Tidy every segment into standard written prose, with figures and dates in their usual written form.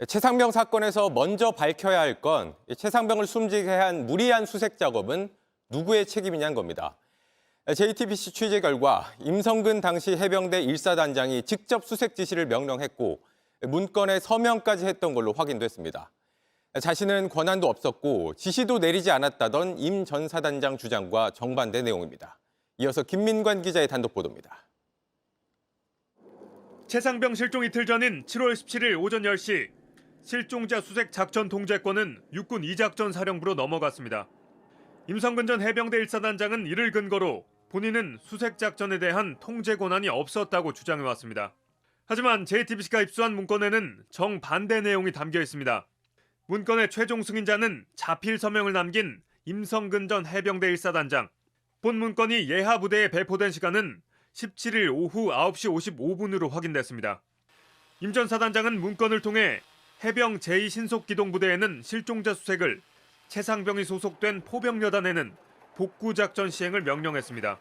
최상병 사건에서 먼저 밝혀야 할 건 최상병을 숨지게 한 무리한 수색 작업은 누구의 책임이냐는 겁니다. JTBC 취재 결과 임성근 당시 해병대 1사단장이 직접 수색 지시를 명령했고 문건에 서명까지 했던 걸로 확인됐습니다. 자신은 권한도 없었고 지시도 내리지 않았다던 임 전 사단장 주장과 정반대 내용입니다. 이어서 김민관 기자의 단독 보도입니다. 최상병 실종 이틀 전인 7월 17일 오전 10시 실종자 수색 작전 통제권은 육군 2작전 사령부로 넘어갔습니다. 임성근 전 해병대 1사단장은 이를 근거로 본인은 수색 작전에 대한 통제 권한이 없었다고 주장해왔습니다. 하지만 JTBC가 입수한 문건에는 정반대 내용이 담겨 있습니다. 문건의 최종 승인자는 자필 서명을 남긴 임성근 전 해병대 1사단장. 본 문건이 예하 부대에 배포된 시간은 17일 오후 9시 55분으로 확인됐습니다. 임 전 사단장은 문건을 통해 해병 제2신속기동부대에는 실종자 수색을, 최상병이 소속된 포병여단에는 복구작전 시행을 명령했습니다.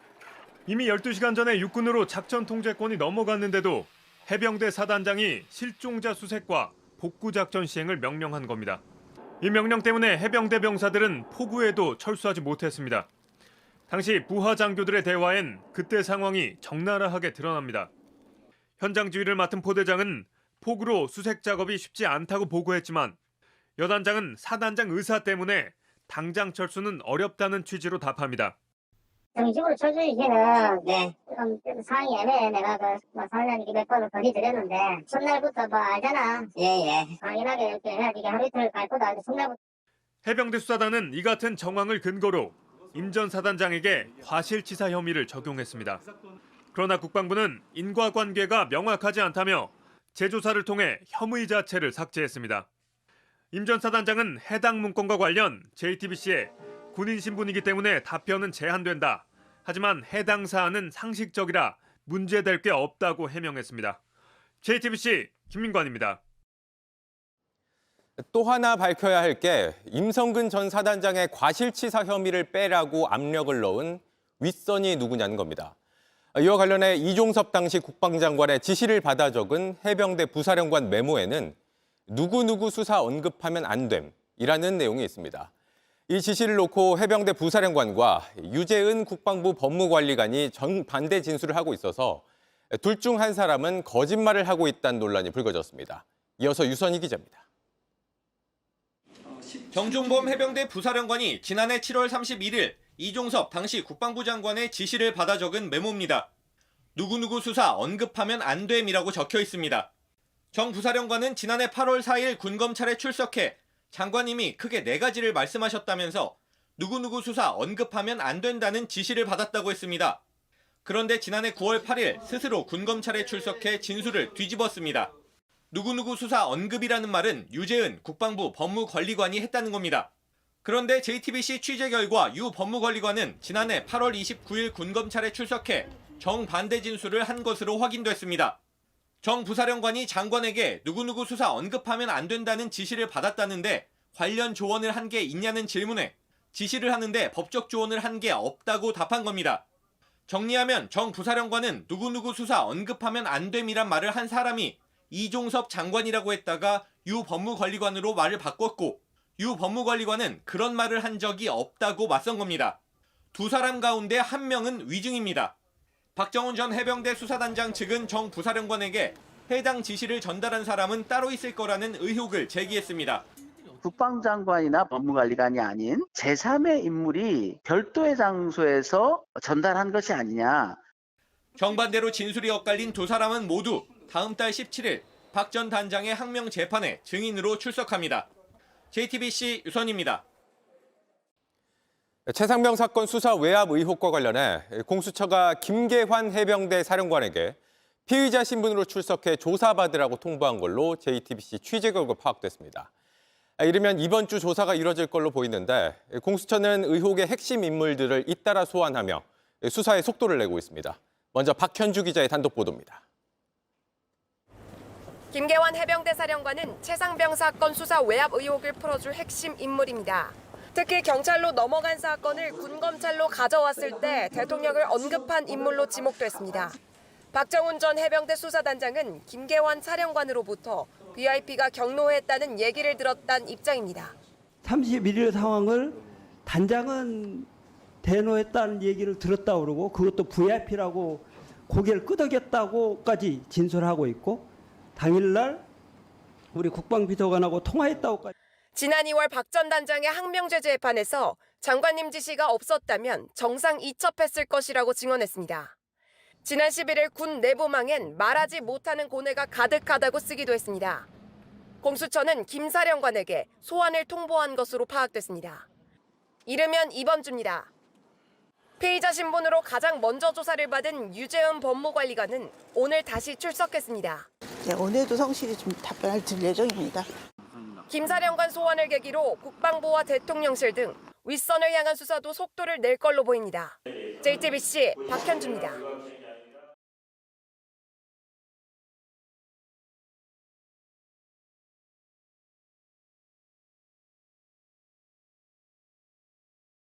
이미 12시간 전에 육군으로 작전 통제권이 넘어갔는데도 해병대 사단장이 실종자 수색과 복구작전 시행을 명령한 겁니다. 이 명령 때문에 해병대 병사들은 포구에도 철수하지 못했습니다. 당시 부하 장교들의 대화엔 그때 상황이 적나라하게 드러납니다. 현장 지휘를 맡은 포대장은 포구로 수색 작업이 쉽지 않다고 보고했지만 여단장은 사단장 의사 때문에 당장 철수는 어렵다는 취지로 답합니다. 정식으로 철수시키는 좀 상황이 애매해. 내가 사장님께 몇 번을 건의드렸는데 첫날부터 알잖아. 당연하게 이렇게 해야지. 이게 하루 이틀 갈 거다. 첫날부터. 해병대 수사단은 이 같은 정황을 근거로 임 전 사단장에게 과실치사 혐의를 적용했습니다. 그러나 국방부는 인과관계가 명확하지 않다며 재조사를 통해 혐의 자체를 삭제했습니다. 임 전 사단장은 해당 문건과 관련 JTBC에 군인 신분이기 때문에 답변은 제한된다. 하지만 해당 사안은 상식적이라 문제될 게 없다고 해명했습니다. JTBC 김민관입니다. 또 하나 밝혀야 할 게 임성근 전 사단장의 과실치사 혐의를 빼라고 압력을 넣은 윗선이 누구냐는 겁니다. 이와 관련해 이종섭 당시 국방장관의 지시를 받아 적은 해병대 부사령관 메모에는 누구누구 수사 언급하면 안 됨이라는 내용이 있습니다. 이 지시를 놓고 해병대 부사령관과 유재은 국방부 법무관리관이 정반대 진술을 하고 있어서 둘 중 한 사람은 거짓말을 하고 있다는 논란이 불거졌습니다. 이어서 유선희 기자입니다. 정종범 해병대 부사령관이 지난해 7월 31일 이종섭 당시 국방부 장관의 지시를 받아 적은 메모입니다. 누구누구 수사 언급하면 안 됨이라고 적혀 있습니다. 정 부사령관은 지난해 8월 4일 군검찰에 출석해 장관님이 크게 4가지를 말씀하셨다면서 누구누구 수사 언급하면 안 된다는 지시를 받았다고 했습니다. 그런데 지난해 9월 8일 스스로 군검찰에 출석해 진술을 뒤집었습니다. 누구누구 수사 언급이라는 말은 유재은 국방부 법무관리관이 했다는 겁니다. 그런데 JTBC 취재 결과 유 법무관리관은 지난해 8월 29일 군검찰에 출석해 정반대 진술을 한 것으로 확인됐습니다. 정 부사령관이 장관에게 누구누구 수사 언급하면 안 된다는 지시를 받았다는데 관련 조언을 한 게 있냐는 질문에 지시를 하는데 법적 조언을 한 게 없다고 답한 겁니다. 정리하면 정 부사령관은 누구누구 수사 언급하면 안 됨이란 말을 한 사람이 이종섭 장관이라고 했다가 유 법무관리관으로 말을 바꿨고 유 법무관리관은 그런 말을 한 적이 없다고 맞선 겁니다. 두 사람 가운데 한 명은 위증입니다. 박정훈 전 해병대 수사단장 측은 정 부사령관에게 해당 지시를 전달한 사람은 따로 있을 거라는 의혹을 제기했습니다. 국방장관이나 법무관리관이 아닌 제3의 인물이 별도의 장소에서 전달한 것이 아니냐. 정반대로 진술이 엇갈린 두 사람은 모두 다음 달 17일 박 전 단장의 항명 재판에 증인으로 출석합니다. JTBC 유선입니다. 최상병 사건 수사 외압 의혹과 관련해 공수처가 김계환 해병대 사령관에게 피의자 신분으로 출석해 조사받으라고 통보한 걸로 JTBC 취재 결과 파악됐습니다. 이르면 이번 주 조사가 이뤄질 걸로 보이는데 공수처는 의혹의 핵심 인물들을 잇따라 소환하며 수사에 속도를 내고 있습니다. 먼저 박현주 기자의 단독 보도입니다. 김계환 해병대 사령관은 최상병 사건 수사 외압 의혹을 풀어줄 핵심 인물입니다. 특히 경찰로 넘어간 사건을 군검찰로 가져왔을 때 대통령을 언급한 인물로 지목됐습니다. 박정훈 전 해병대 수사단장은 김계환 사령관으로부터 VIP가 경로했다는 얘기를 들었다는 입장입니다. 31일 상황을 단장은 대노했다는 얘기를 들었다고 그러고 그것도 VIP라고 고개를 끄덕였다고까지 진술하고 있고 당일날 우리 국방비서관하고 통화했다고까지. 지난 2월 박 전 단장의 항명죄 재판에서 장관님 지시가 없었다면 정상 이첩했을 것이라고 증언했습니다. 지난 11일 군 내부망엔 말하지 못하는 고뇌가 가득하다고 쓰기도 했습니다. 공수처는 김 사령관에게 소환을 통보한 것으로 파악됐습니다. 이르면 이번 주입니다. 피의자 신분으로 가장 먼저 조사를 받은 유재은 법무관리관은 오늘 다시 출석했습니다. 오늘도 성실히 좀 답변을 드릴 예정입니다. 김 사령관 소환을 계기로 국방부와 대통령실 등 윗선을 향한 수사도 속도를 낼 걸로 보입니다. JTBC 박현주입니다.